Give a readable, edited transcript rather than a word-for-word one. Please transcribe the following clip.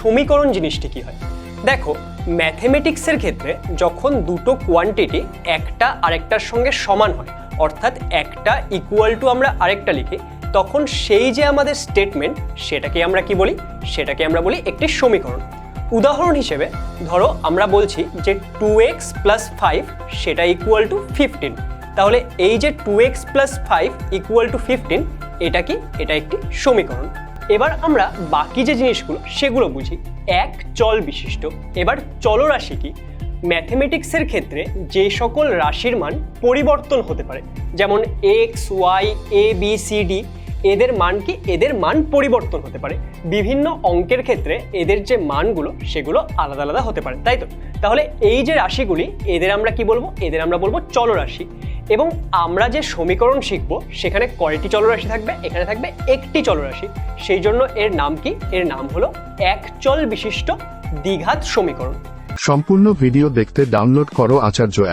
সমীকরণ জিনিসটি কি হয়। দেখো, ম্যাথমেটিক্সের ক্ষেত্রে যখন দুটো কোয়ান্টিটি একটা আরেকটার সঙ্গে সমান হয়, অর্থাৎ একটা ইকুয়াল টু আমরা আরেকটা লিখি, তখন সেই যে আমাদের স্টেটমেন্ট সেটাকে আমরা কি বলি, সেটাকে আমরা বলি একটি সমীকরণ। উদাহরণ হিসেবে ধরো আমরা বলছি যে 2x + 5 সেটা ইকুয়াল টু 15। তাহলে এই যে 2x + 5 ইকুয়াল টু 15, এটা কি, এটা একটি সমীকরণ। এবার আমরা বাকি যে জিনিসগুলো সেগুলো বুঝি। এক চল বিশিষ্ট। এবার চলরাশি কি? ম্যাথমেটিক্সের ক্ষেত্রে যে সকল রাশির মান পরিবর্তন হতে পারে, যেমন এক্স, ওয়াই, এ, বি, সি, ডি, এদের মান কি, এদের মান পরিবর্তন হতে পারে। বিভিন্ন অঙ্কের ক্ষেত্রে এদের যে মানগুলো সেগুলো আলাদা আলাদা হতে পারে, তাই তো? তাহলে এই যে রাশিগুলি, এদের আমরা কি বলবো, এদের আমরা বলবো চলরাশি। এবং আমরা যে সমীকরণ শিখবো সেখানে কয়টি চলরাশি থাকবে? এখানে থাকবে একটি চলরাশি। সেই জন্য এর নাম কি? এর নাম হলো এক চল বিশিষ্ট দ্বিঘাত সমীকরণ। সম্পূর্ণ ভিডিও দেখতে ডাউনলোড করো আচার্য অ্যাপ।